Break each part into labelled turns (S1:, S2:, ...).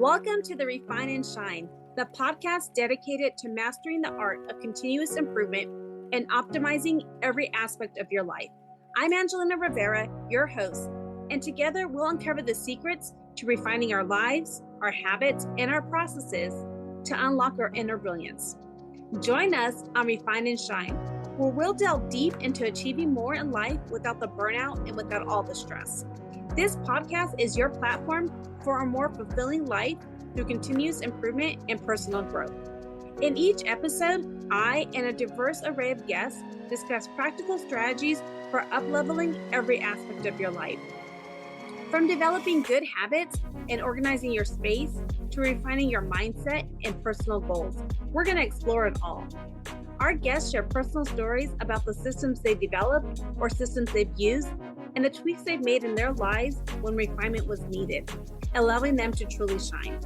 S1: Welcome to the Refine and Shine, the podcast dedicated to mastering the art of continuous improvement and optimizing every aspect of your life. I'm Angelina Rivera, your host, and together we'll uncover the secrets to refining our lives, our habits, and our processes to unlock our inner brilliance. Join us on Refine and Shine, where we'll delve deep into achieving more in life without the burnout and without all the stress. This podcast is your platform for a more fulfilling life through continuous improvement and personal growth. In each episode, I and a diverse array of guests discuss practical strategies for up-leveling every aspect of your life. From developing good habits and organizing your space to refining your mindset and personal goals, we're going to explore it all. Our guests share personal stories about the systems they've developed or systems they've used and the tweaks they've made in their lives when refinement was needed, allowing them to truly shine.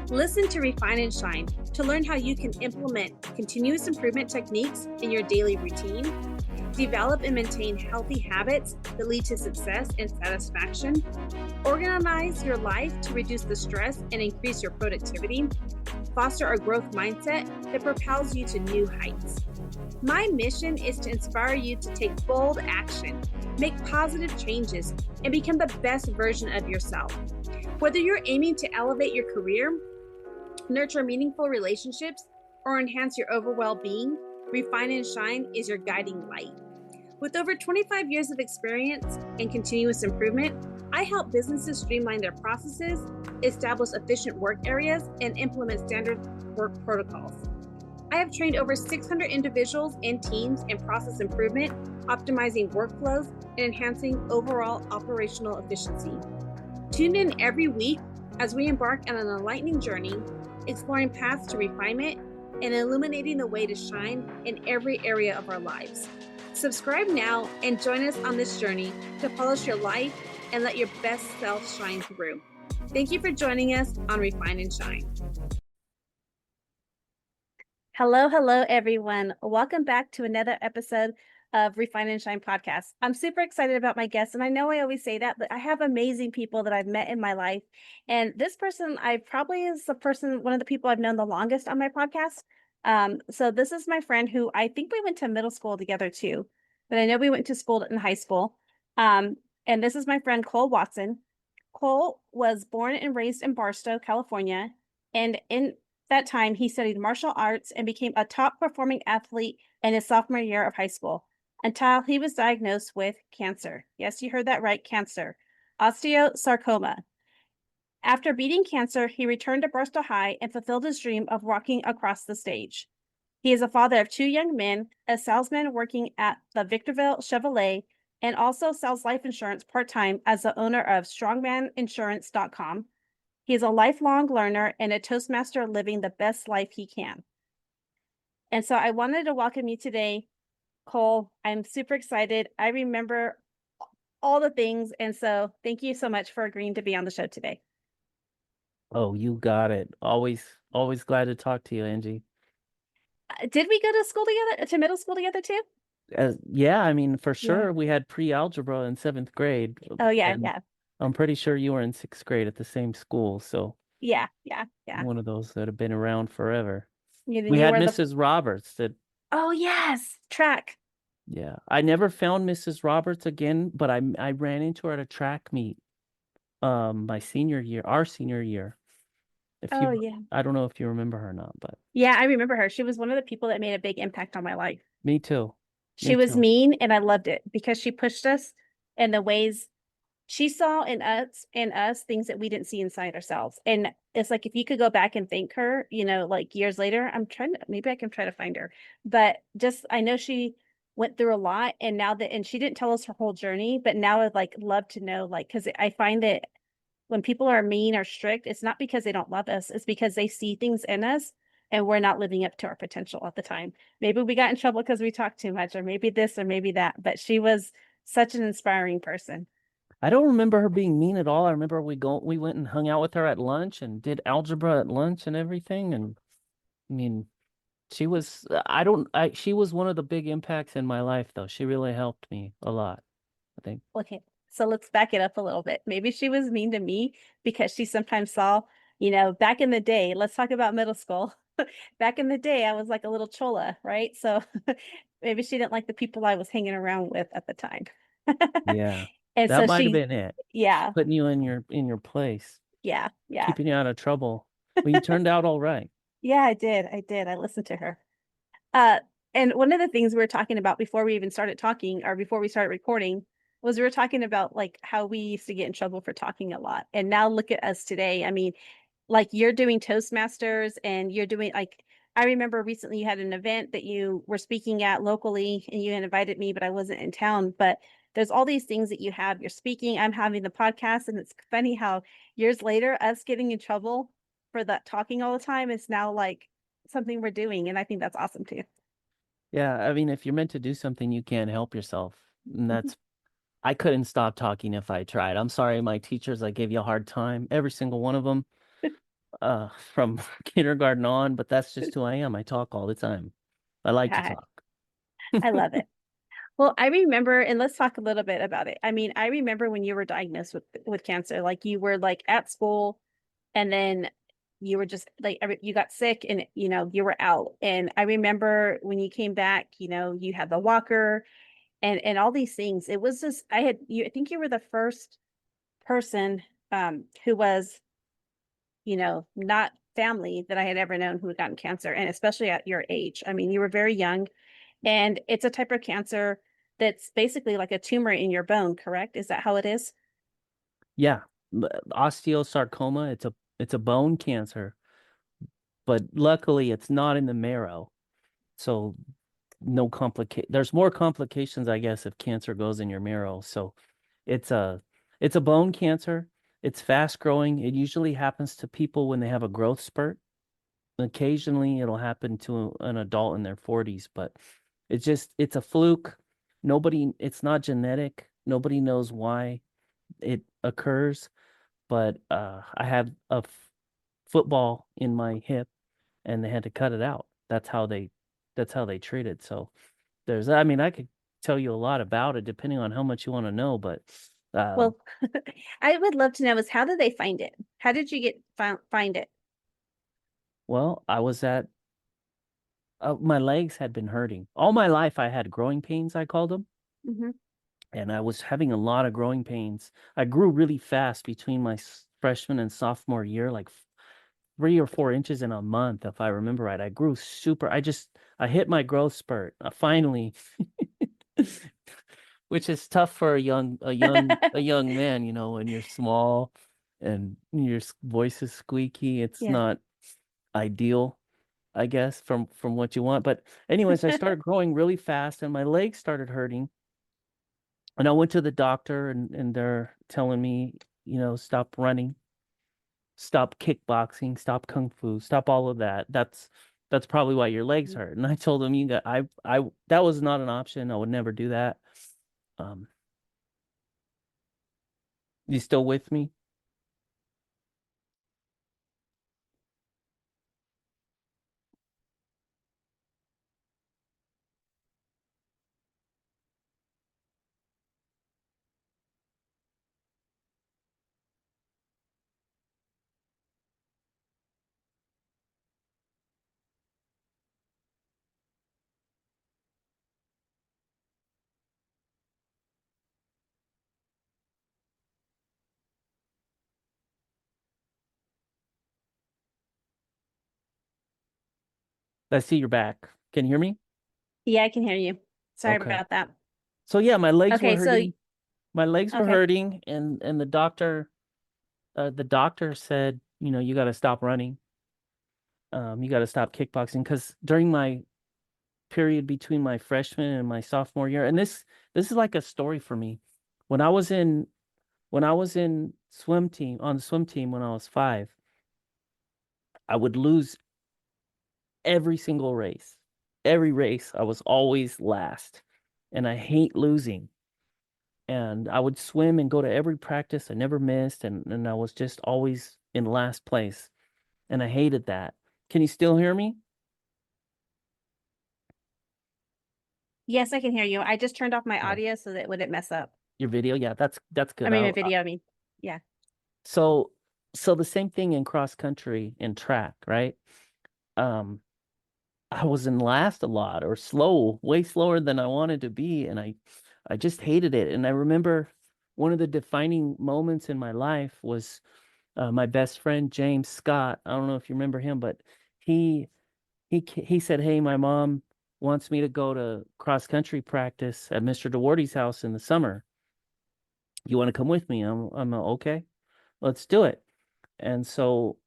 S1: Listen to Refine and Shine to learn how you can implement continuous improvement techniques in your daily routine, develop and maintain healthy habits that lead to success and satisfaction, organize your life to reduce the stress and increase your productivity, foster a growth mindset that propels you to new heights. My mission is to inspire you to take bold action, make positive changes, and become the best version of yourself. Whether you're aiming to elevate your career, nurture meaningful relationships, or enhance your overall well-being, Refine and Shine is your guiding light. With over 25 years of experience in continuous improvement, I help businesses streamline their processes, establish efficient work areas, and implement standard work protocols. I have trained over 600 individuals and teams in process improvement, optimizing workflows, and enhancing overall operational efficiency. Tune in every week as we embark on an enlightening journey, exploring paths to refinement and illuminating the way to shine in every area of our lives. Subscribe now and join us on this journey to polish your life and let your best self shine through. Thank you for joining us on Refine and Shine. Hello, everyone. Welcome back to another episode of Refine and Shine podcast. I'm super excited about my guests, and I know I always say that, but I have amazing people that I've met in my life. And this person, I probably is one of the people I've known the longest on my podcast. So this is my friend who I think we went to middle school together too, but I know we went to school in high school. And this is my friend Cole Watson. Cole was born and raised in Barstow, California, and in that time he studied martial arts and became a top performing athlete in his sophomore year of high school until he was diagnosed with cancer. Yes, you heard that right, cancer, osteosarcoma. After beating cancer, he returned to Barstow High and fulfilled his dream of walking across the stage. He is a father of 2 young men, a salesman working at the Victorville Chevrolet, and also sells life insurance part-time as the owner of strongmaninsurance.com. He is a lifelong learner and a Toastmaster living the best life he can. And so I wanted to welcome you today, Cole. I'm super excited. I remember all the things. And so thank you so much for agreeing to be on the show today.
S2: Oh, you got it. Always glad to talk to you, Angie.
S1: Did we go to school together, to middle school together too?
S2: Yeah, I mean, for sure, we had pre-algebra in 7th grade.
S1: Oh, yeah.
S2: I'm pretty sure you were in 6th grade at the same school, so
S1: Yeah.
S2: one of those that have been around forever.
S1: We
S2: had Mrs. Roberts that.
S1: Oh, yes, track.
S2: Yeah, I never found Mrs. Roberts again, but I ran into her at a track meet, our senior year.
S1: Yeah.
S2: I don't know if you remember her or not, but
S1: yeah, I remember her. She was one of the people that made a big impact on my life.
S2: Me too.
S1: She was mean, and I loved it because she pushed us in the ways she saw in us things that we didn't see inside ourselves. And it's like, if you could go back and thank her, like years later, maybe I can try to find her, but just, I know she went through a lot, and and she didn't tell us her whole journey, but now I'd love to know, cause I find that when people are mean or strict, it's not because they don't love us. It's because they see things in us and we're not living up to our potential at the time. Maybe we got in trouble because we talked too much, or maybe this or maybe that, but she was such an inspiring person.
S2: I don't remember her being mean at all. I remember we went and hung out with her at lunch and did algebra at lunch and everything. And I mean, she was she was one of the big impacts in my life, though. She really helped me a lot, I think.
S1: Okay, so let's back it up a little bit. Maybe she was mean to me because she sometimes saw, back in the day, let's talk about middle school. Back in the day, I was like a little chola, right? So maybe she didn't like the people I was hanging around with at the time.
S2: Yeah.
S1: And
S2: That
S1: so
S2: might have
S1: she,
S2: been it.
S1: yeah,
S2: Putting you in your place,
S1: yeah, yeah.
S2: keeping you out of trouble. Well, you turned out all right.
S1: Yeah, I did. I did. I listened to her. Uh, and one of the things we were talking about before we even started talking or before we started recording was we were talking about like how we used to get in trouble for talking a lot. And now look at us today. I mean, like you're doing Toastmasters and you're doing like I remember recently you had an event that you were speaking at locally and you had invited me, but I wasn't in town. But there's all these things that you have. You're speaking, I'm having the podcast, and it's funny how years later, us getting in trouble for that talking all the time is now like something we're doing. And I think that's awesome too.
S2: Yeah, I mean, if you're meant to do something, you can't help yourself. And that's I couldn't stop talking if I tried. I'm sorry, my teachers, I gave you a hard time, every single one of them, from kindergarten on, but that's just who I am. I talk all the time. I like to
S1: Yeah,
S2: talk.
S1: I love it. Well, I remember, and let's talk a little bit about it. I mean, I remember when you were diagnosed with cancer, like you were like at school, and then you were just like you got sick, and you were out. And I remember when you came back, you had the walker and all these things. It was just I had you. I think you were the first person who was not family that I had ever known who had gotten cancer, and especially at your age. I mean, you were very young, and it's a type of cancer that's basically like a tumor in your bone, correct? Is that how it is?
S2: Yeah, osteosarcoma, it's a bone cancer, but luckily it's not in the marrow. So no complicate there's more complications, I guess, if cancer goes in your marrow. So it's a it's a bone cancer. It's fast growing. It usually happens to people when they have a growth spurt. Occasionally it'll happen to an adult in their 40s, but it's a fluke. It's not genetic. Nobody knows why it occurs, but I have a football in my hip and they had to cut it out. That's how they treat it. So I mean, I could tell you a lot about it depending on how much you want to know, but um,
S1: Well, I would love to know is how did they find it? How did you find it?
S2: well, my legs had been hurting. All my life I had growing pains, I called them,
S1: Hmm.
S2: and I was having a lot of growing pains. I grew really fast between my freshman and sophomore year, like 3 or 4 inches in a month, if I remember right. I grew super. I hit my growth spurt. Finally, which is tough for a young man, when you're small and your voice is squeaky. It's
S1: Yeah.
S2: not ideal, I guess, from what you want. But anyways, I started growing really fast and my legs started hurting. And I went to the doctor and they're telling me, stop running, stop kickboxing, stop kung fu, stop all of that. That's probably why your legs hurt. And I told them I that was not an option. I would never do that. Um, you still with me? I see you're back. Can you hear me?
S1: Yeah, I can hear you. Sorry
S2: Okay.
S1: about that.
S2: So yeah, my legs were
S1: Okay, so
S2: hurting. My legs were
S1: okay.
S2: hurting and the doctor said, you got to stop running. You got to stop kickboxing because during my period between my freshman and my sophomore year, and this is like a story for me. When I was in when I was in swim team on the swim team when I was 5, I would lose every single race. Every race, I was always last. And I hate losing. And I would swim and go to every practice. I never missed, and I was just always in last place. And I hated that. Can you still hear me?
S1: Yes, I can hear you. I just turned off my
S2: Okay.
S1: audio so that it wouldn't mess up.
S2: Your video? Yeah, that's
S1: I
S2: good.
S1: mean, my video, I mean, yeah.
S2: So So the same thing in cross country and track, right? Um, I was in last a lot or slow, way slower than I wanted to be, and I just hated it. And I remember one of the defining moments in my life was my best friend James Scott. I don't know if you remember him, but he he said, "Hey, my mom wants me to go to cross country practice at Mr. DeWardy's house in the summer. You want to come with me?" I'm okay, let's do it. And so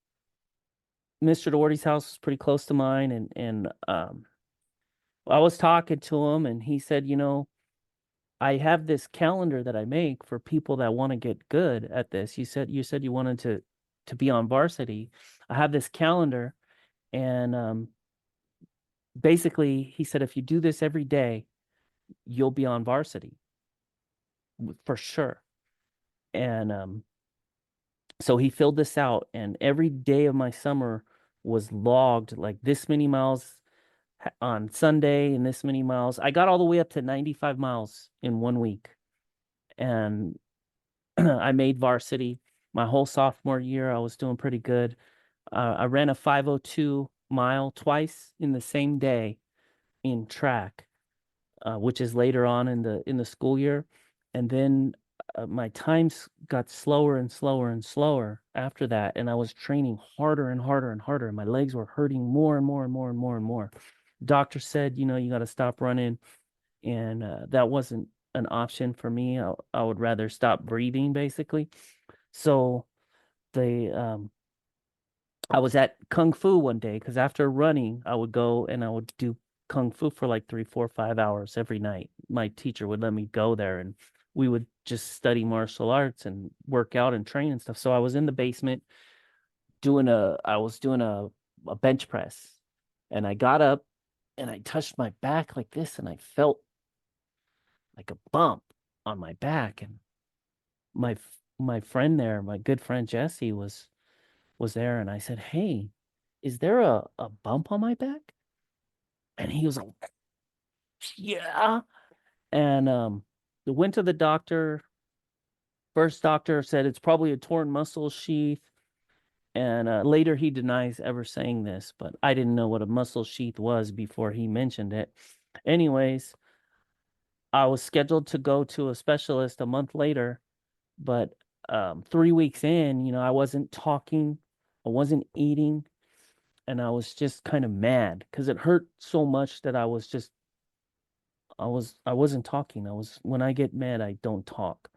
S2: Mr. DeWardy's house was pretty close to mine, and I was talking to him, and he said, I have this calendar that I make for people that want to get good at this. You said you wanted to be on varsity. I have this calendar, and basically he said if you do this every day, you'll be on varsity for sure. And so he filled this out, and every day of my summer was logged like this many miles on Sunday and this many miles. I got all the way up to 95 miles in 1 week. And I made varsity my whole sophomore year. I was doing pretty good. I ran a 5:02 mile twice in the same day in track, which is later on in the school year. And then my times got slower and slower and slower after that, and I was training harder and harder and harder. And my legs were hurting more and more and more and more and more. Doctor said, you got to stop running, and that wasn't an option for me. I would rather stop breathing, basically. So they I was at Kung Fu one day because after running, I would go and I would do Kung Fu for like 3, 4, 5 hours every night. My teacher would let me go there, and we would just study martial arts and work out and train and stuff. So I was in the basement I was doing a bench press, and I got up and I touched my back like this, and I felt like a bump on my back. And my friend there, my good friend Jesse was there, and I said, "Hey, is there a bump on my back?" And he was like, "Yeah." And went to the doctor. First doctor said it's probably a torn muscle sheath. And later he denies ever saying this, but I didn't know what a muscle sheath was before he mentioned it. Anyways, I was scheduled to go to a specialist a month later, but 3 weeks in, I wasn't talking, I wasn't eating, and I was just kind of mad because it hurt so much that I wasn't talking. When I get mad, I don't talk,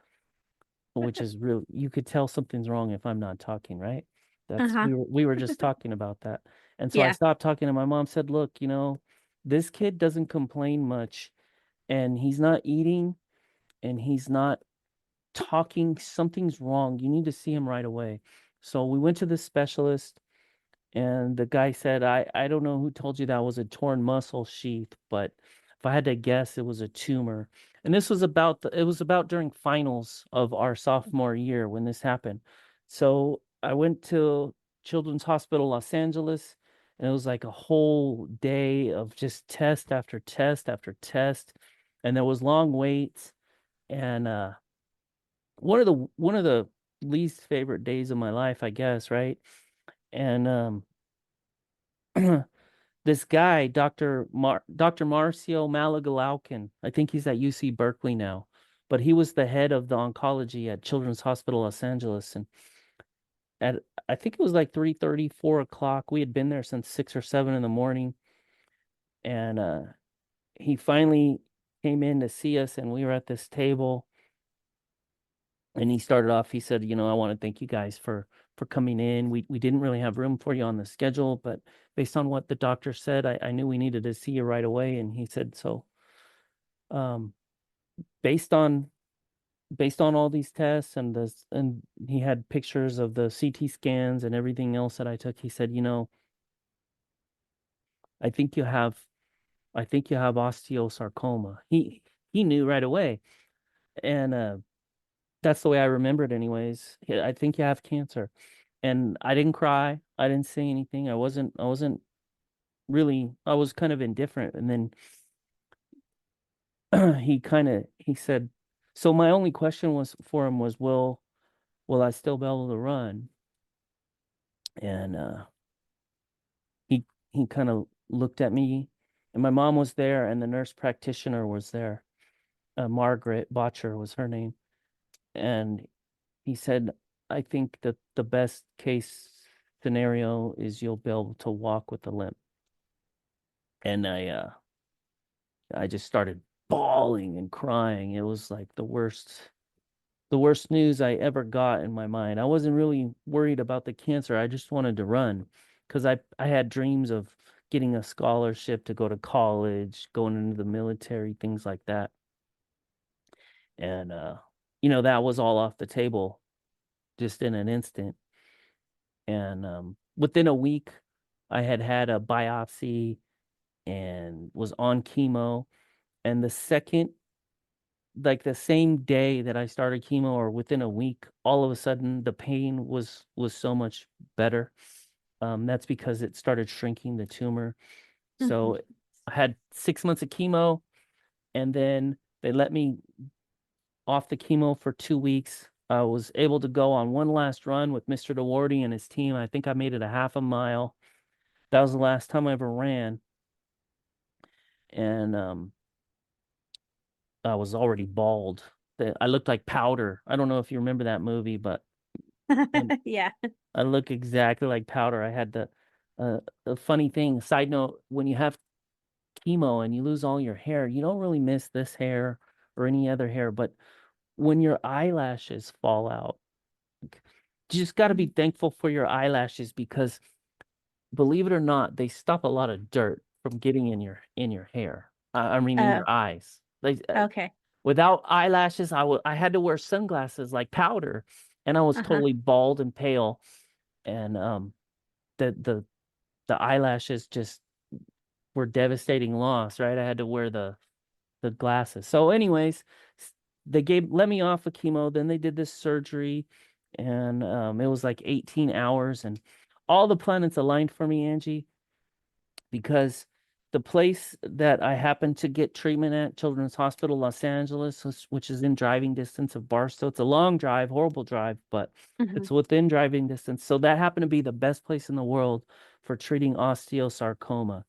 S2: which is real. You could tell something's wrong if I'm not talking, right? That's
S1: Uh-huh.
S2: we were just talking about that. And so I
S1: Yeah.
S2: stopped talking, and my mom said, "Look, this kid doesn't complain much, and he's not eating, and he's not talking. Something's wrong. You need to see him right away." So we went to the specialist. And the guy said, I don't know who told you that was a torn muscle sheath, but if I had to guess, it was a tumor. And this was it was about during finals of our sophomore year when this happened. So I went to Children's Hospital Los Angeles, and it was like a whole day of just test after test after test. And there was long waits. And one of the least favorite days of my life, I guess, right? And this guy, Dr. Marcio Malagalauken, I think he's at UC Berkeley now, but he was the head of the oncology at Children's Hospital Los Angeles. And at I think it was like 3:30, 4 o'clock. We had been there since 6 or 7 in the morning. And he finally came in to see us, and we were at this table. And he started off, he said, I want to thank you guys for coming in. We didn't really have room for you on the schedule, but based on what the doctor said, I knew we needed to see you right away. And he said, so um based on all these tests and he had pictures of the CT scans and everything else that I took, he said, I think you have I think you have osteosarcoma. He knew right away. And that's the way I remember it anyways. I think you have cancer. And I didn't cry. I didn't say anything. I wasn't really, I was kind of indifferent. And then he said, so my only question was for him was, will I still be able to run? And he he kind of looked at me, and my mom was there, and the nurse practitioner was there. Margaret Botcher was her name, and he said, "I think that the best case scenario is you'll be able to walk with a limp." And I just started bawling and crying. It was like the worst news I ever got in my mind. I wasn't really worried about the cancer. I just wanted to run because I had dreams of getting a scholarship to go to college, going into the military, things like that. And that was all off the table just in an instant. And within a week, I had had a biopsy and was on chemo. And the same day that I started chemo, or within a week, all of a sudden the pain was so much better. That's because it started shrinking the tumor.
S1: Mhm.
S2: So I had 6 months of chemo, and then they let me off the chemo for 2 weeks. I was able to go on one last run with Mr. DeWardy and his team. I think I made it a half a mile. That was the last time I ever ran. And I was already bald. I looked like powder. I don't know if you remember that movie, but I,
S1: Yeah.
S2: I look exactly like powder. I had the funny thing, side note, when you have chemo and you lose all your hair, you don't really miss this hair or any other hair, but when your eyelashes fall out, you just got to be thankful for your eyelashes because believe it or not, they stop a lot of dirt from getting in your hair. I mean, in
S1: Oh,
S2: your eyes.
S1: okay.
S2: Without eyelashes, I had to wear sunglasses like powder, and I was
S1: Uh-huh.
S2: totally bald and pale, and the the the eyelashes just were devastating loss, right? I had to wear the glasses. So, anyways, they gave let me off of chemo. Then they did this surgery, and it was like 18 hours, and all the planets aligned for me, Angie, because the place that I happened to get treatment at, Children's Hospital Los Angeles, which is in driving distance of Barstow. It's a long drive, horrible drive, but
S1: Hmm.
S2: it's within driving distance. So that happened to be the best place in the world for treating osteosarcoma.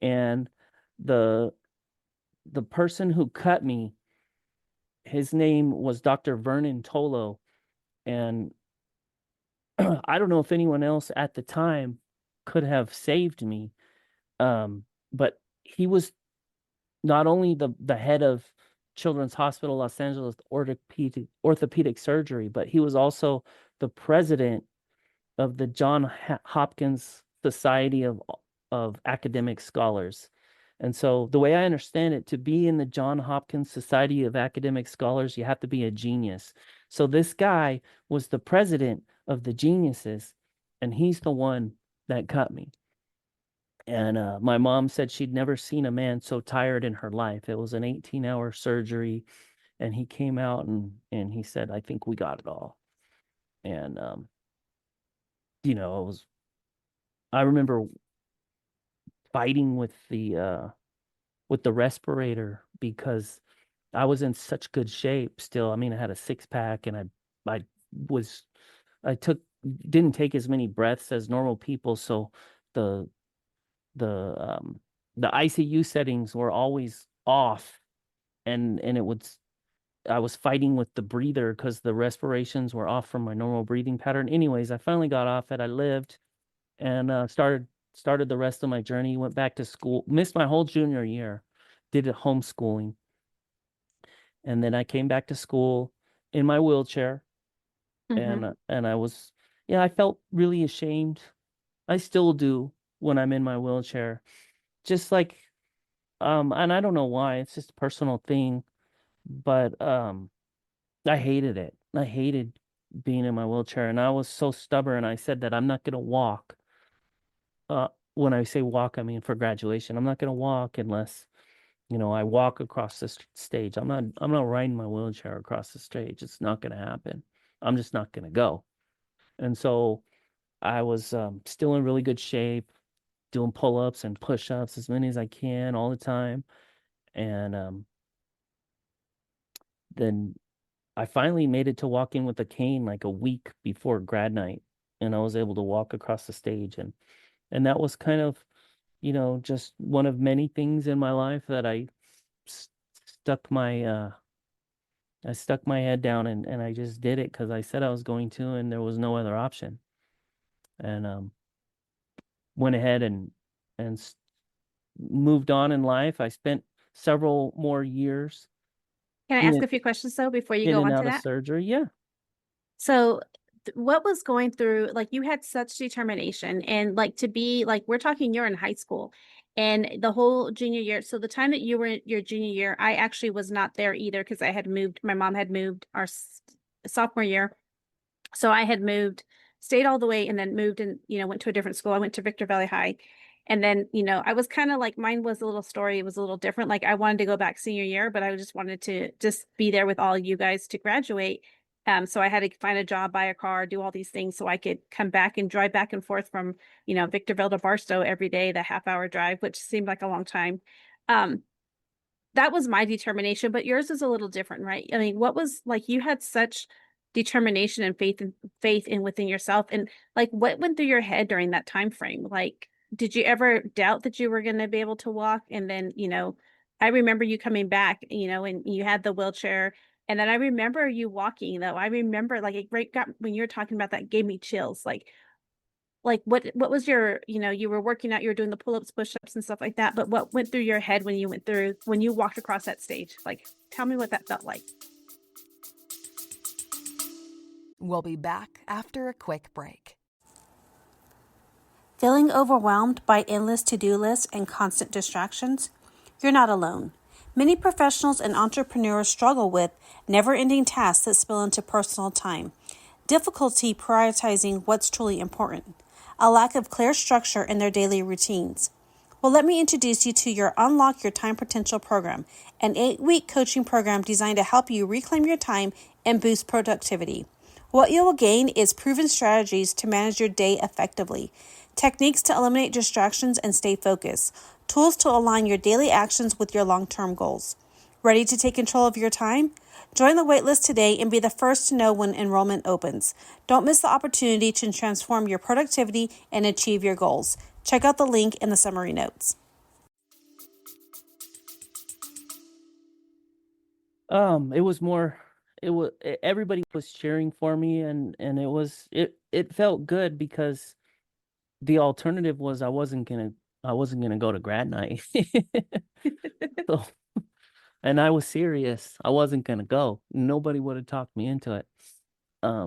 S2: And the the person who cut me, his name was Dr. Vernon Tolo. And I don't know if anyone else at the time could have saved me. But he was not only the head of Children's Hospital Los Angeles orthopedic surgery, but he was also the president of the John Hopkins Society of Academic Scholars. And so the way I understand it, to be in the John Hopkins Society of Academic Scholars, you have to be a genius. So this guy was the president of the geniuses, and he's the one that cut me. And my mom said she'd never seen a man so tired in her life. It was an 18-hour surgery, and he came out and he said, "I think we got it all." And it was I remember fighting with the respirator because I was in such good shape still. I mean, I had a six pack, and I was I took didn't take as many breaths as normal people, so the the um the ICU settings were always off, and it would I was fighting with the breather because the respirations were off from my normal breathing pattern. Anyways, I finally got off it. I lived and started the rest of my journey. Went back to school, missed my whole junior year, did it homeschooling, and then I came back to school in my wheelchair,
S1: Hmm.
S2: and I was yeah, I felt really ashamed. I still do when I'm in my wheelchair. Just like and I don't know why, it's just a personal thing, but I hated it. I hated being in my wheelchair, and I was so stubborn. I said that I'm not gonna walk. When I say walk, I mean for graduation. I'm not gonna walk unless, I walk across the stage. I'm not riding my wheelchair across the stage. It's not gonna happen. I'm just not gonna go. And so I was still in really good shape, doing pull-ups and push-ups as many as I can all the time. And then I finally made it to walk in with a cane like a week before grad night. and I was able to walk across the stage, and that was kind of, just one of many things in my life that s- stuck my I stuck my head down, and I just did it because I said I was going to, and there was no other option. And went ahead and moved on in life. I spent several more years
S1: Can I
S2: in
S1: ask a
S2: it,
S1: few questions though before you
S2: in
S1: go
S2: and
S1: on to
S2: out of
S1: that?
S2: surgery. Yeah.
S1: So, what was going through, like, you had such determination, and like to be like, we're talking you're in high school and the whole junior year. So, the time that you were in your junior year, I actually was not there either because I had moved, my mom had moved our sophomore year. So I had moved, stayed all the way, and then moved and, went to a different school. I went to Victor Valley High. And then, I was kind of like, mine was a little story. It was a little different. Like I wanted to go back senior year, but I just wanted to just be there with all you guys to graduate. So I had to find a job, buy a car, do all these things so I could come back and drive back and forth from, Victorville to Barstow every day, the half-hour drive, which seemed like a long time. Um, that was my determination, but yours is a little different, right? I mean, what was like you had such determination and faith in within yourself, and like what went through your head during that time frame? Like, did you ever doubt that you were going to be able to walk? And then, I remember you coming back, and you had the wheelchair, and then I remember you walking though. I remember like it right got when you were talking about that gave me chills. Like what was your, you were working out, you were doing the pull-ups, push-ups and stuff like that, but what went through your head when you walked across that stage? Like, tell me what that felt like.
S3: We'll be back after a quick break.
S1: Feeling overwhelmed by endless to-do lists and constant distractions? You're not alone. Many professionals and entrepreneurs struggle with never-ending tasks that spill into personal time, difficulty prioritizing what's truly important, a lack of clear structure in their daily routines. Well, let me introduce you to your Unlock Your Time Potential program, an 8-week coaching program designed to help you reclaim your time and boost productivity. What you will gain is proven strategies to manage your day effectively, techniques to eliminate distractions and stay focused, tools to align your daily actions with your long-term goals. Ready to take control of your time? Join the waitlist today and be the first to know when enrollment opens. Don't miss the opportunity to transform your productivity and achieve your goals. Check out the link in the summary notes.
S2: It was more, everybody was cheering for me, and it felt good because the alternative was I wasn't gonna go to grad night. So, and I was serious. I wasn't gonna go. Nobody would have talked me into it.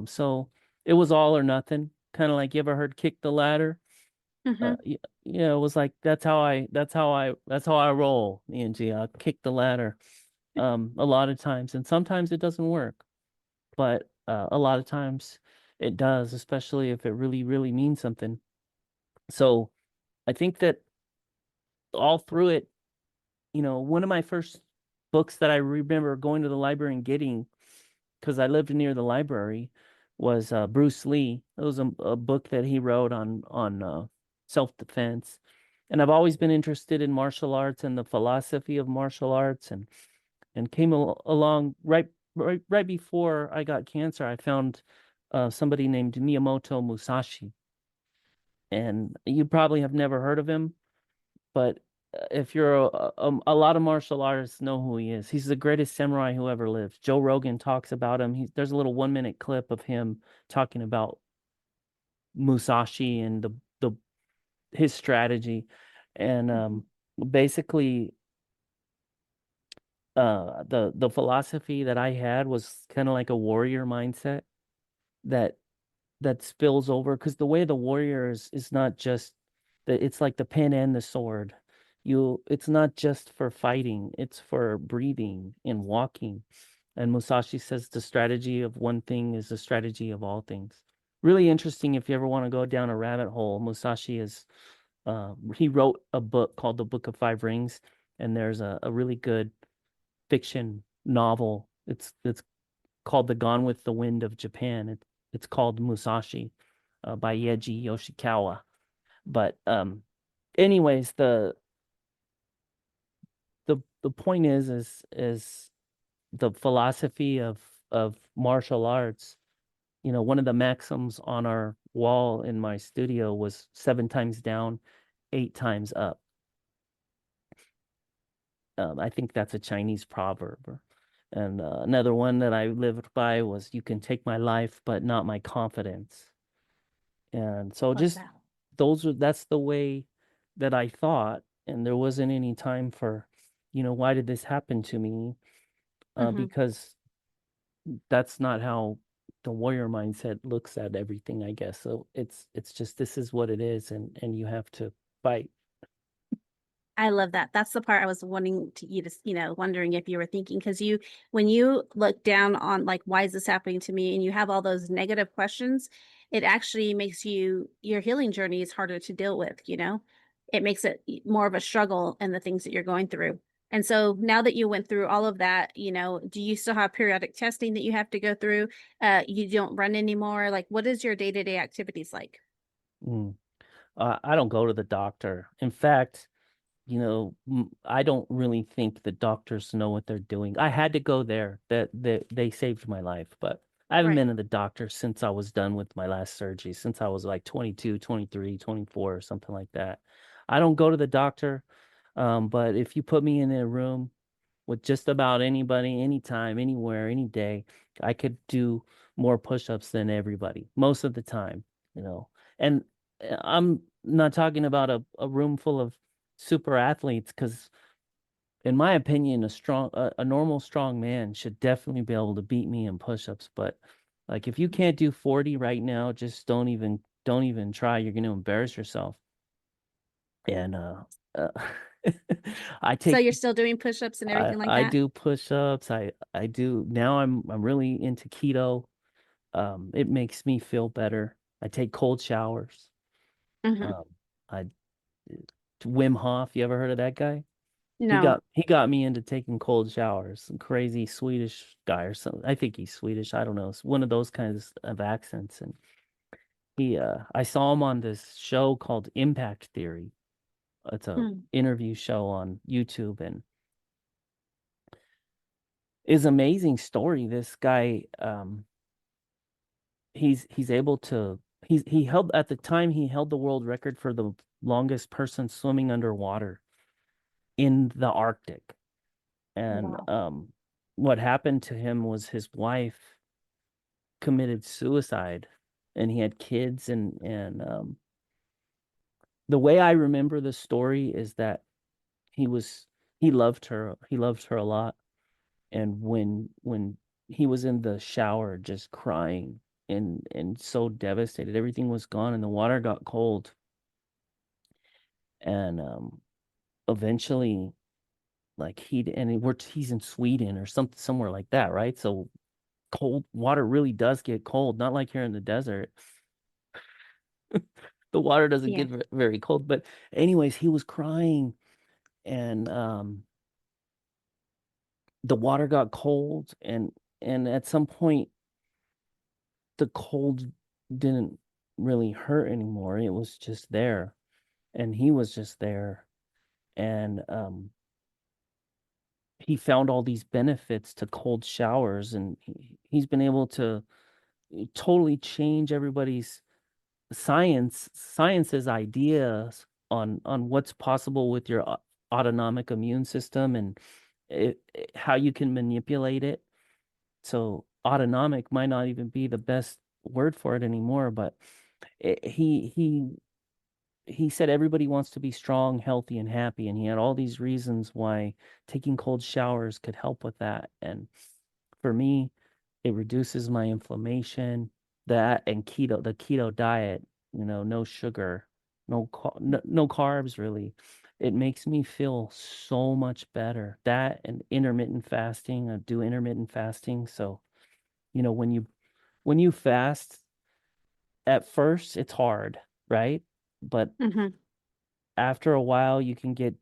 S2: So it was all or nothing. Kind of like, you ever heard kick the ladder?
S1: Mm-hmm.
S2: Yeah, it was like that's how I roll, Angie. I kick the ladder a lot of times, and sometimes it doesn't work, but a lot of times it does, especially if it really, really means something. So I think that all through it, one of my first books that I remember going to the library and getting, because I lived near the library, was Bruce Lee. It was a book that he wrote on self-defense. And I've always been interested in martial arts and the philosophy of martial arts, and came along right before I got cancer. I found somebody named Miyamoto Musashi, and you probably have never heard of him, but if you're a lot of martial artists know who he is. He's the greatest samurai who ever lived. Joe Rogan talks about him. There's a little 1 minute clip of him talking about Musashi and the his strategy, and basically the philosophy that I had was kind of like a warrior mindset that spills over, because the way the warrior is not just that, it's like the pen and the sword. It's not just for fighting, it's for breathing and walking. And Musashi says the strategy of one thing is the strategy of all things. Really interesting if you ever want to go down a rabbit hole. Musashi is he wrote a book called The Book of Five Rings, and there's a really good fiction novel. It's called The Gone with the Wind of Japan. It's called Musashi, by Yeji Yoshikawa. But anyways, the point is the philosophy of martial arts. One of the maxims on our wall in my studio was 7 times down, 8 times up. I think that's a Chinese proverb. And another one that I lived by was, "You can take my life, but not my confidence." And so
S1: Love
S2: just
S1: that.
S2: that's the way that I thought, and there wasn't any time for, why did this happen to me?
S1: Hmm.
S2: Because that's not how the warrior mindset looks at everything, I guess. So it's just, this is what it is, and you have to fight.
S1: I love that. That's the part I was wanting to you to, wondering if you were thinking, because when you look down on like, why is this happening to me? And you have all those negative questions, it actually makes your healing journey is harder to deal with. It makes it more of a struggle in the things that you're going through. And so now that you went through all of that, do you still have periodic testing that you have to go through? You don't run anymore. Like, what is your day-to-day activities like?
S2: Mm. I don't go to the doctor. In fact, I don't really think the doctors know what they're doing. I had to go there. That they saved my life, but I haven't
S1: Right.
S2: been to the doctor since I was done with my last surgery, since I was like 22, 23, 24, or something like that. I don't go to the doctor, but if you put me in a room with just about anybody, anytime, anywhere, any day, I could do more push-ups than everybody most of the time, you know. And I'm not talking about a room full of super athletes, because in my opinion, a normal strong man should definitely be able to beat me in push-ups. But like, if you can't do 40 right now, just don't even try. You're going to embarrass yourself. And uh I
S1: So
S2: take
S1: you're still doing push-ups and
S2: I
S1: everything like
S2: I
S1: that?
S2: do push-ups. I do now. I'm really into keto. It makes me feel better. I take cold showers.
S1: Hmm.
S2: Um, I Wim Hof. You ever heard of that guy? He
S1: No.
S2: got he got me into taking cold showers. Some crazy Swedish guy or something. I think he's Swedish. I don't know. It's one of those kinds of accents. And I saw him on this show called Impact Theory. It's a
S1: Mm.
S2: interview show on YouTube, and is amazing story. This guy, he's able to he held at the time he held the world record for the longest person swimming underwater in the Arctic. And
S1: Wow.
S2: what happened to him was his wife committed suicide, and he had kids. And the way I remember the story is that he was he loved her a lot. And when he was in the shower just crying and so devastated, everything was gone and the water got cold. And eventually, like, he's in Sweden or something, somewhere like that, right? So cold water really does get cold, not like here in the desert. The water doesn't
S1: Yeah.
S2: get very cold. But anyways, he was crying, and the water got cold, and at some point the cold didn't really hurt anymore. It was just there, and he was just there. And he found all these benefits to cold showers, and he's been able to totally change everybody's science's ideas on what's possible with your autonomic immune system, and how you can manipulate it. So autonomic might not even be the best word for it anymore, but he said everybody wants to be strong, healthy, and happy, and he had all these reasons why taking cold showers could help with that. And for me, it reduces my inflammation. That and the keto diet, no sugar, no carbs really. It makes me feel so much better. That and intermittent fasting. I do intermittent fasting. So, when you fast, at first it's hard, right? But
S1: Hmm.
S2: after a while, you can get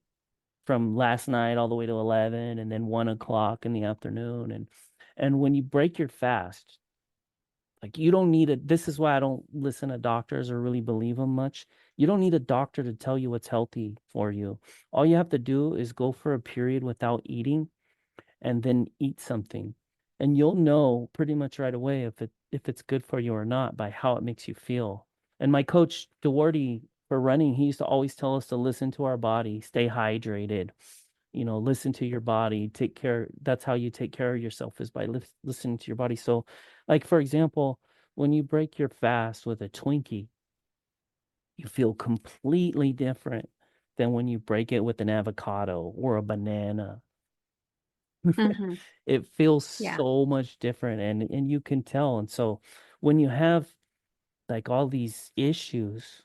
S2: from last night all the way to 11, and then 1 o'clock in the afternoon. And when you break your fast, like, you don't need this is why I don't listen to doctors or really believe them much. You don't need a doctor to tell you what's healthy for you. All you have to do is go for a period without eating, and then eat something. And you'll know pretty much right away if it's good for you or not by how it makes you feel. And my coach Duarte for running, he used to always tell us to listen to our body, stay hydrated, listen to your body, take care. That's how you take care of yourself, is by listening to your body. So, like, for example, when you break your fast with a Twinkie, you feel completely different than when you break it with an avocado or a banana.
S1: Mm-hmm.
S2: It feels
S1: Yeah.
S2: so much different, and you can tell. And so when you have like all these issues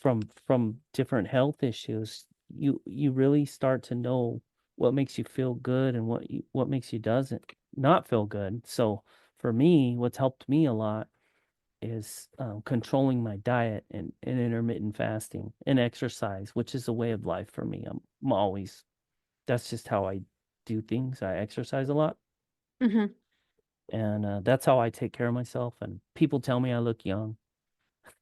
S2: from different health issues, you really start to know what makes you feel good and what makes you doesn't not feel good. So for me, what's helped me a lot is controlling my diet and intermittent fasting and exercise, which is a way of life for me. I'm always That's just how I do things. I exercise a lot,
S1: Mm-hmm.
S2: and that's how I take care of myself. And people tell me I look young.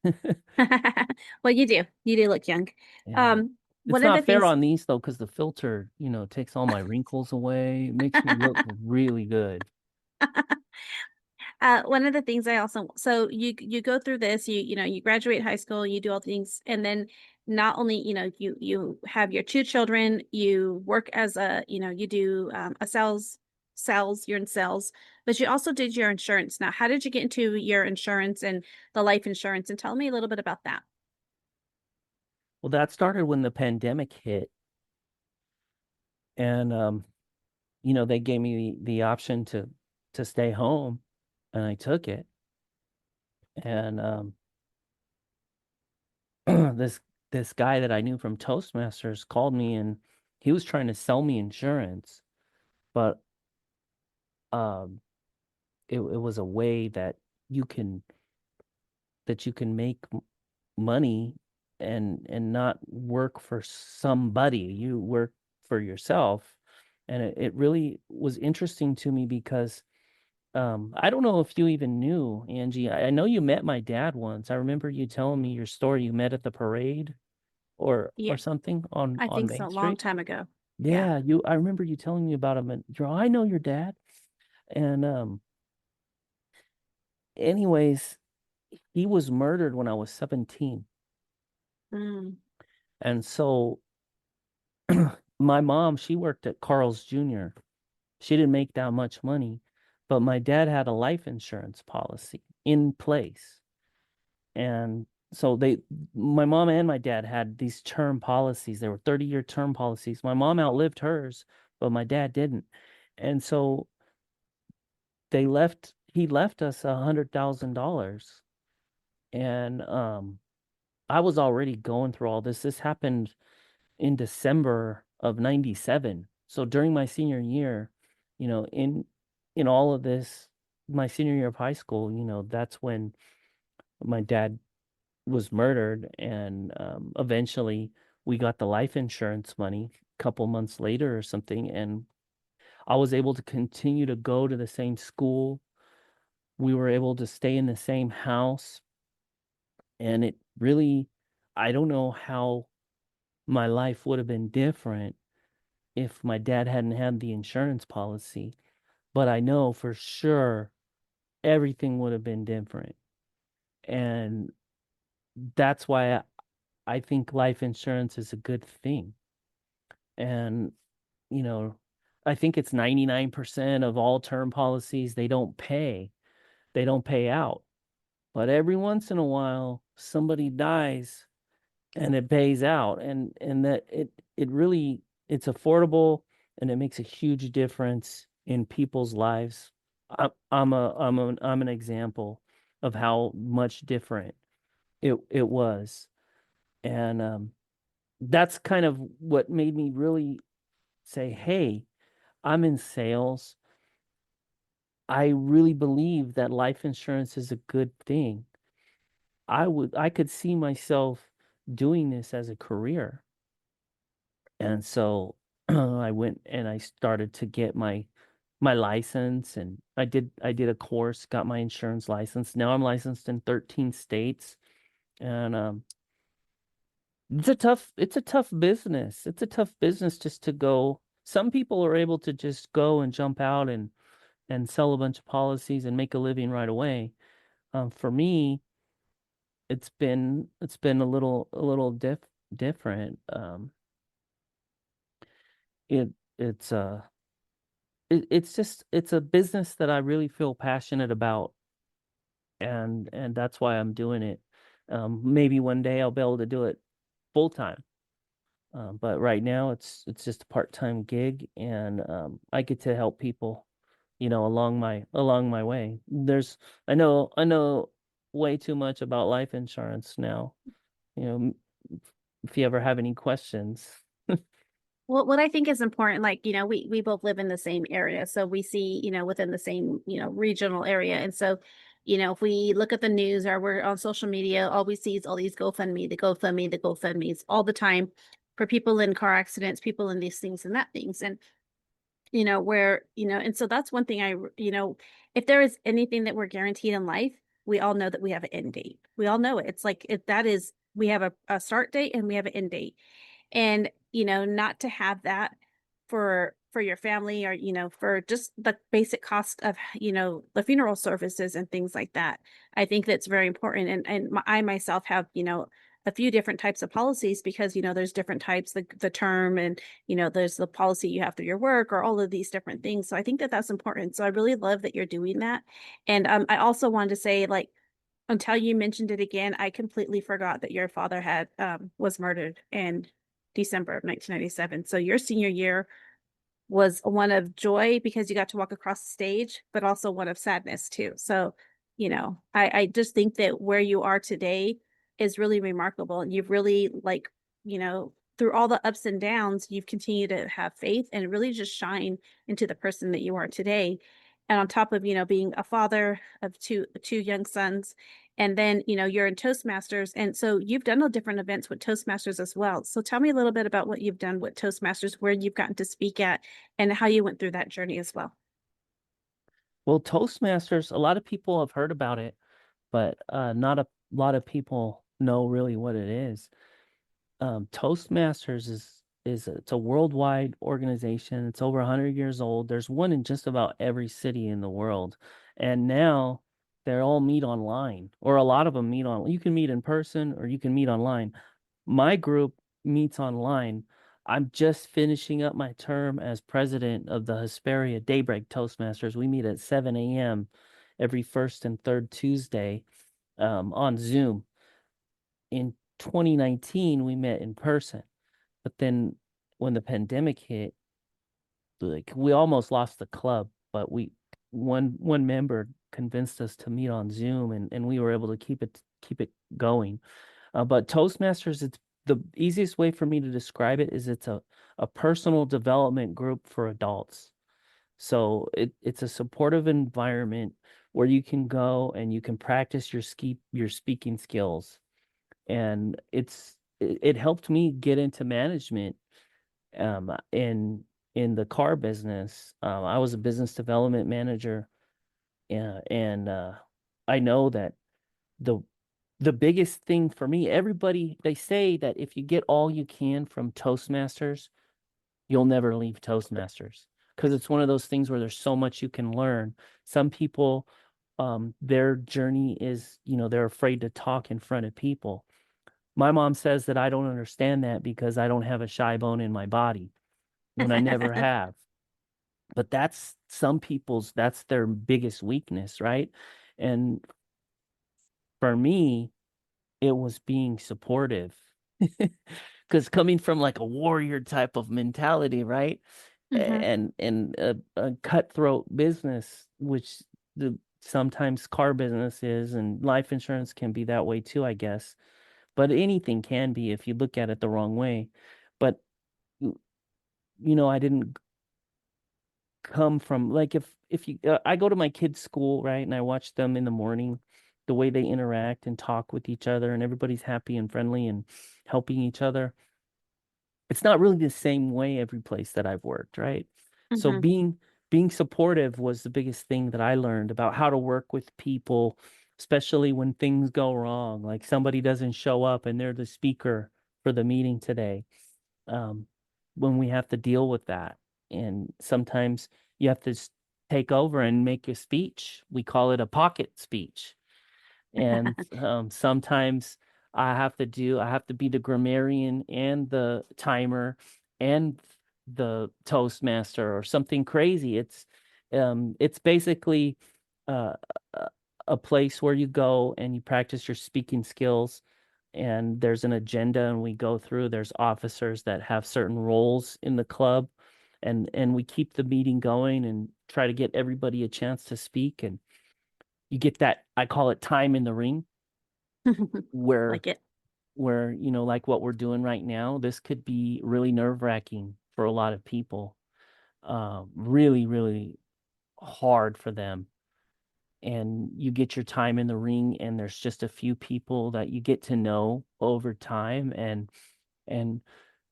S1: Well, you do. You do look young.
S2: Yeah. It's
S1: One of the
S2: not fair
S1: things
S2: on these though, because the filter, takes all my wrinkles away. It makes me look really good.
S1: one of the things I also so you go through this, you graduate high school, you do all things, and then not only, you have your two children, you work as you do a sales, you're in sales, but you also did your insurance. Now, how did you get into your insurance and the life insurance? And tell me a little bit about that.
S2: Well, that started when the pandemic hit, and they gave me the option to stay home, and I took it. And this this guy that I knew from Toastmasters called me, and he was trying to sell me insurance, but um it was a way you can you can make money and not work for somebody. You work for yourself. And it really was interesting to me because I don't know if you even knew, Angie. I know you met my dad once. I remember you telling me your story. You met at the parade or
S1: Yeah,
S2: something on
S1: I
S2: on
S1: think so.
S2: Main
S1: A long
S2: Street.
S1: time ago. Yeah.
S2: Yeah, I remember you telling me about him, and I know your dad. And anyways, he was murdered when I was 17.
S1: Mm.
S2: And so my mom, she worked at Carl's Jr. She didn't make that much money, but my dad had a life insurance policy in place. And so my mom and my dad had these term policies. They were 30-year term policies. My mom outlived hers, but my dad didn't. And so he left us $100,000. And I was already going through all this. This happened in December of 97. So during my senior year, in all of this, my senior year of high school, that's when my dad was murdered. And eventually we got the life insurance money a couple months later or something. And I was able to continue to go to the same school. We were able to stay in the same house. And it really, I don't know how my life would have been different if my dad hadn't had the insurance policy, but I know for sure everything would have been different. And that's why I think life insurance is a good thing. And, you know, I think it's 99% of all term policies, they don't pay out. But every once in a while, somebody dies and it pays out. And that it really, it's affordable, and it makes a huge difference in people's lives. I'm an example of how much different it was. And that's kind of what made me really say, hey, I'm in sales. I really believe that life insurance is a good thing. I could see myself doing this as a career. And so I went and I started to get my license, and I did a course, got my insurance license. Now I'm licensed in 13 states. And it's a tough business. It's a tough business just to go. Some people are able to just go and jump out and sell a bunch of policies and make a living right away. For me, it's been a little different. It it's it's just it's a business that I really feel passionate about, and that's why I'm doing it. Maybe one day I'll be able to do it full time. But right now it's just a part-time gig, and I get to help people, along my way. I know way too much about life insurance now. You know, if you ever have any questions.
S1: Well, what I think is important, like, we both live in the same area. So we see, within the same, regional area. And so, if we look at the news or we're on social media, all we see is all these GoFundMe, the GoFundMe, the GoFundMes all the time for people in car accidents, people in these things and that things. And, and so that's one thing if there is anything that we're guaranteed in life, we all know that we have an end date. We all know it. It's like, we have a start date and we have an end date. And not to have that for your family, or for just the basic cost of the funeral services and things like that. I think that's very important. And I myself have a few different types of policies, because there's different types, the term, and there's the policy you have through your work, or all of these different things. So I think that that's important. So I really love that you're doing that. And I also wanted to say, like, until you mentioned it again, I completely forgot that your father had was murdered in December of 1997. So your senior year was one of joy because you got to walk across the stage, but also one of sadness too. So, I just think that where you are today is really remarkable. And you've really, like, through all the ups and downs, you've continued to have faith and really just shine into the person that you are today. And on top of, being a father of two young sons, and then, you're in Toastmasters. And so you've done all different events with Toastmasters as well. So tell me a little bit about what you've done with Toastmasters, where you've gotten to speak at, and how you went through that journey as well.
S2: Well, Toastmasters, a lot of people have heard about it, but not a lot of people know really what it is. Toastmasters it's a worldwide organization. It's over 100 years old. There's one in just about every city in the world. And now they all meet online, or a lot of them meet on. You can meet in person or you can meet online. My group meets online. I'm just finishing up my term as president of the Hesperia Daybreak Toastmasters. We meet at 7 a.m. every first and third Tuesday on Zoom. In 2019, we met in person. But then when the pandemic hit, like, we almost lost the club, but one member convinced us to meet on Zoom, and we were able to keep it going. But Toastmasters, it's the easiest way for me to describe it is it's a personal development group for adults. So it's a supportive environment where you can go and you can practice your speaking skills. And it helped me get into management in the car business. I was a business development manager, and I know that the the biggest thing for me, everybody, they say that if you get all you can from Toastmasters, you'll never leave Toastmasters, because it's one of those things where there's so much you can learn. Some people, their journey is, they're afraid to talk in front of people. My mom says that I don't understand that because I don't have a shy bone in my body, when I never have. But that's their biggest weakness, right? And for me, it was being supportive. Because coming from like a warrior type of mentality, right?
S1: Mm-hmm.
S2: And a cutthroat business, which the sometimes car business is, and life insurance can be that way too, I guess. But anything can be if you look at it the wrong way. But I didn't come from, like, if you I go to my kids' school, right, and I watch them in the morning, the way they interact and talk with each other, and everybody's happy and friendly and helping each other. It's not really the same way every place that I've worked, right? So
S1: Mm-hmm.
S2: being supportive was the biggest thing that I learned about how to work with people, especially when things go wrong, like somebody doesn't show up and they're the speaker for the meeting today. um, when we have to deal with that. And sometimes you have to take over and make a speech. We call it a pocket speech. And sometimes I have to be the grammarian and the timer and the Toastmaster or something crazy. It's basically uh, a a place where you go and you practice your speaking skills, and there's an agenda, and we go through. There's officers that have certain roles in the club, and we keep the meeting going and try to get everybody a chance to speak. And you get that, I call it time in the ring, where
S1: Like it.
S2: like what we're doing right now, this could be really nerve-wracking for a lot of people. Really, really hard for them. And you get your time in the ring, and there's just a few people that you get to know over time. And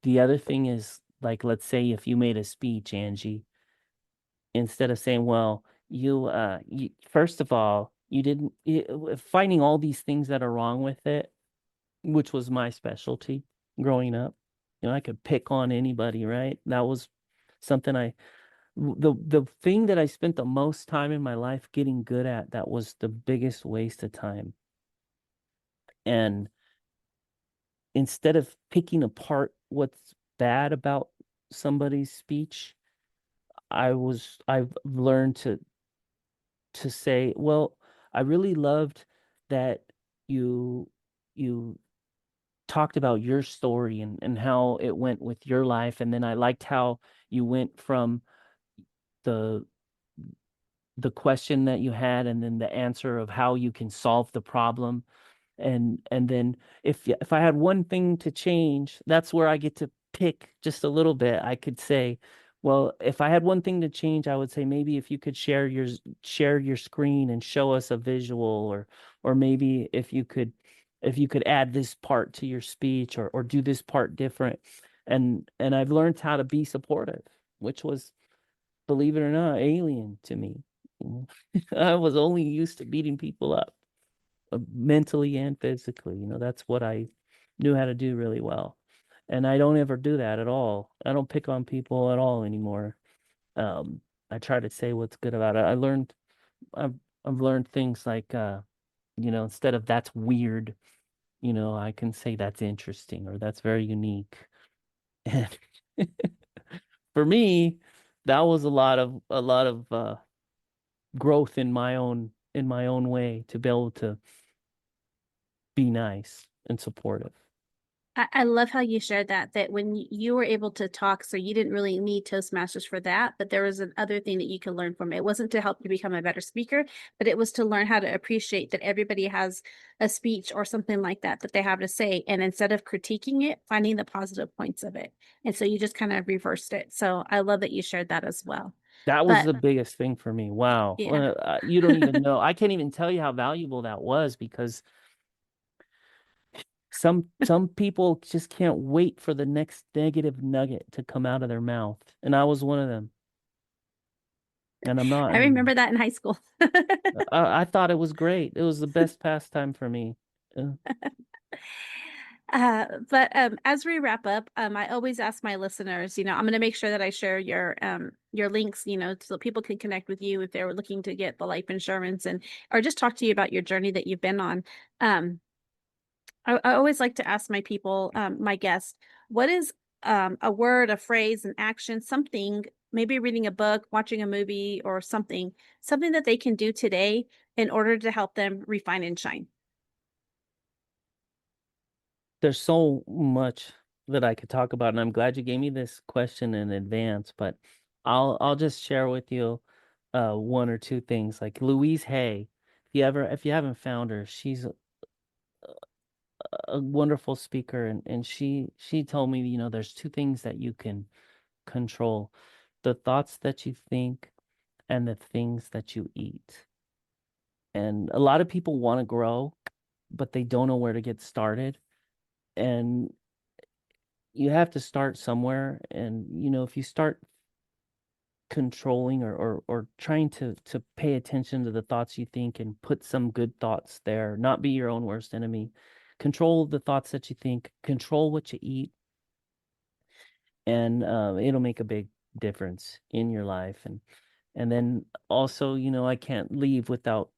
S2: the other thing is, like, let's say if you made a speech, Angie, instead of saying, well, you first of all, you didn't finding all these things that are wrong with it, which was my specialty growing up. I could pick on anybody, right? That was something the thing that I spent the most time in my life getting good at, that was the biggest waste of time. And instead of picking apart what's bad about somebody's speech, I've learned to say, well, I really loved that you you talked about your story and how it went with your life. And then I liked how you went from the the question that you had, and then the answer of how you can solve the problem. And then if I had one thing to change, that's where I get to pick just a little bit. I could say, well, if I had one thing to change, I would say maybe if you could share your screen and show us a visual, or maybe if you could add this part to your speech, or do this part different. And I've learned how to be supportive, which was, believe it or not, alien to me. I was only used to beating people up, mentally and physically. That's what I knew how to do really well. And I don't ever do that at all. I don't pick on people at all anymore. Um, I try to say what's good about it. I've, I've learned things like, instead of "that's weird," I can say "that's interesting" or "that's very unique." And for me, that was a lot of growth in my own way, to be able to be nice and supportive.
S1: I love how you shared that when you were able to talk, so you didn't really need Toastmasters for that, but there was another thing that you could learn from it. It wasn't to help you become a better speaker, but it was to learn how to appreciate that everybody has a speech or something like that they have to say. And instead of critiquing it, finding the positive points of it. And so you just kind of reversed it. So I love that you shared that as well.
S2: That was
S1: But
S2: the biggest thing for me. Wow.
S1: yeah.
S2: You don't even know. I can't even tell you how valuable that was, because some people just can't wait for the next negative nugget to come out of their mouth. And I was one of them. And I'm not
S1: I
S2: anymore.
S1: remember that in high school.
S2: I thought it was great. It was the best pastime for me. Uh,
S1: But as we wrap up, I always ask my listeners, I'm going to make sure that I share your links, so people can connect with you if they're looking to get the life insurance, and or just talk to you about your journey that you've been on. Um, I always like to ask my people, my guests, what is a word, a phrase, an action, something, maybe reading a book, watching a movie, or something that they can do today in order to help them refine and shine.
S2: there's so much that I could talk about, and I'm glad you gave me this question in advance, but I'll just share with you one or two things. Like Louise Hay, if you haven't found her, she's a wonderful speaker, and she told me, there's two things that you can control: the thoughts that you think and the things that you eat. And a lot of people want to grow, but they don't know where to get started. And you have to start somewhere. And if you start controlling, or trying to pay attention to the thoughts you think, and put some good thoughts there, not be your own worst enemy. Control the thoughts that you think, control what you eat, and it'll make a big difference in your life. And then also, I can't leave without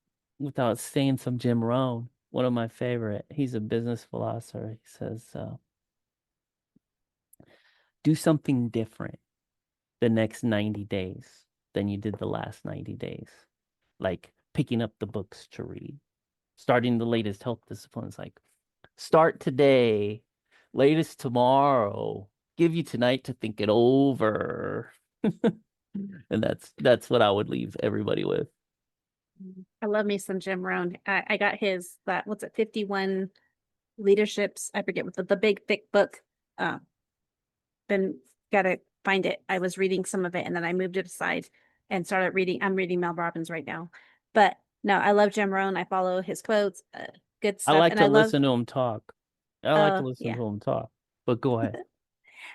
S2: saying some Jim Rohn. one of my favorite. He's a business philosopher. He says, do something different the next 90 days than you did the last 90 days. Like picking up the books to read, starting the latest health disciplines, like start today, latest tomorrow, give you tonight to think it over. And that's what I would leave everybody with.
S1: I love me some Jim Rohn. I got his, that, what's it, 51 leaderships. I forget what the big thick book. Then gotta find it. I was reading some of it and then I moved it aside and started reading. I'm reading Mel Robbins right now. But no, I love Jim Rohn. I follow his quotes, good
S2: I
S1: stuff.
S2: like
S1: And
S2: to
S1: I love,
S2: listen to him talk.
S1: yeah.
S2: But go ahead.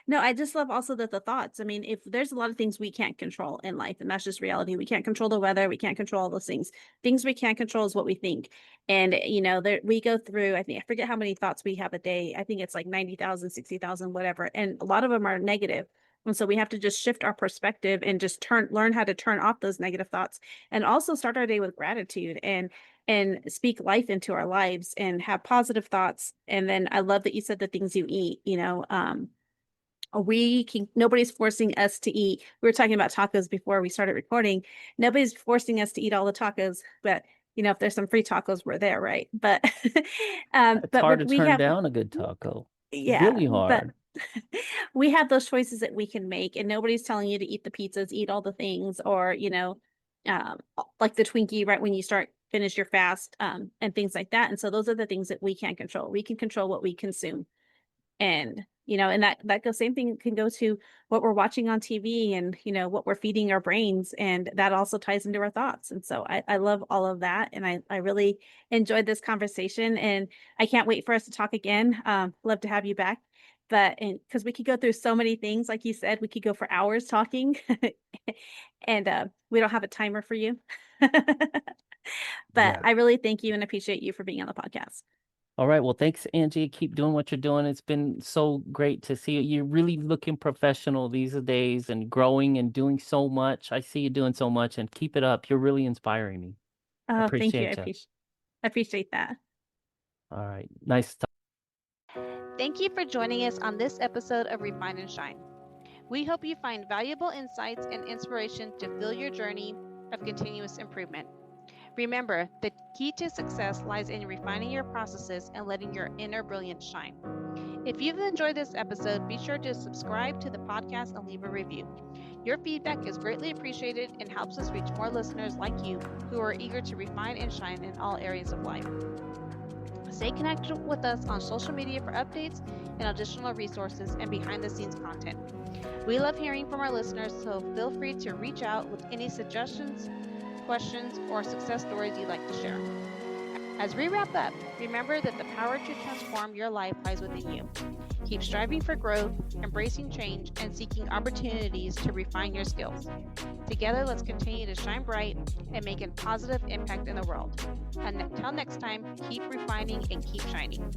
S1: No, I just love also the thoughts. I mean, if there's a lot of things we can't control in life, and that's just reality. We can't control the weather. We can't control all those things. Things we can't control is what we think. And, you know, there, we go through, I think, I forget how many thoughts we have a day. I think it's like 90,000, 60,000, whatever. And a lot of them are negative. And so we have to just shift our perspective and just learn how to turn off those negative thoughts and also start our day with gratitude and speak life into our lives and have positive thoughts. And then I love that you said the things you eat, you know, nobody's forcing us to eat. We were talking about tacos before we started recording. Nobody's forcing us to eat all the tacos, but you know, if there's some free tacos, we're there, right? But
S2: It's hard to
S1: we
S2: turn
S1: have,
S2: down a good taco.
S1: yeah,
S2: Really
S1: but
S2: hard.
S1: we have those choices that we can make, and nobody's telling you to eat the pizzas, eat all the things, or you know, like the Twinkie right when you finish your fast, and things like that. And so those are the things that we can't control. We can control what we consume. And you know, and that goes, same thing can go to what we're watching on TV and you know what we're feeding our brains, and that also ties into our thoughts. And so I love all of that, and I really enjoyed this conversation, and I can't wait for us to talk again. Love to have you back, but because we could go through so many things, like you said, we could go for hours talking, and we don't have a timer for you. But
S2: Yeah.
S1: I really thank you and appreciate you for being on the podcast.
S2: All right. Well, thanks, Angie. Keep doing what you're doing. It's been so great to see you. You're really looking professional these days and growing and doing so much. I see you doing so much, and keep it up. You're really inspiring me.
S1: Oh, thank you.
S2: Appreciate you.
S1: I appreciate that.
S2: All right. Nice talk.
S4: Thank you for joining us on this episode of Refine and Shine. We hope you find valuable insights and inspiration to fill your journey of continuous improvement. Remember, the key to success lies in refining your processes and letting your inner brilliance shine. If you've enjoyed this episode, be sure to subscribe to the podcast and leave a review. Your feedback is greatly appreciated and helps us reach more listeners like you who are eager to refine and shine in all areas of life. Stay connected with us on social media for updates and additional resources and behind-the-scenes content. We love hearing from our listeners, so feel free to reach out with any suggestions, questions, or success stories you'd like to share. As we wrap up, remember that the power to transform your life lies within you. Keep striving for growth, embracing change, and seeking opportunities to refine your skills. Together, let's continue to shine bright and make a positive impact in the world. Until next time, keep refining and keep shining.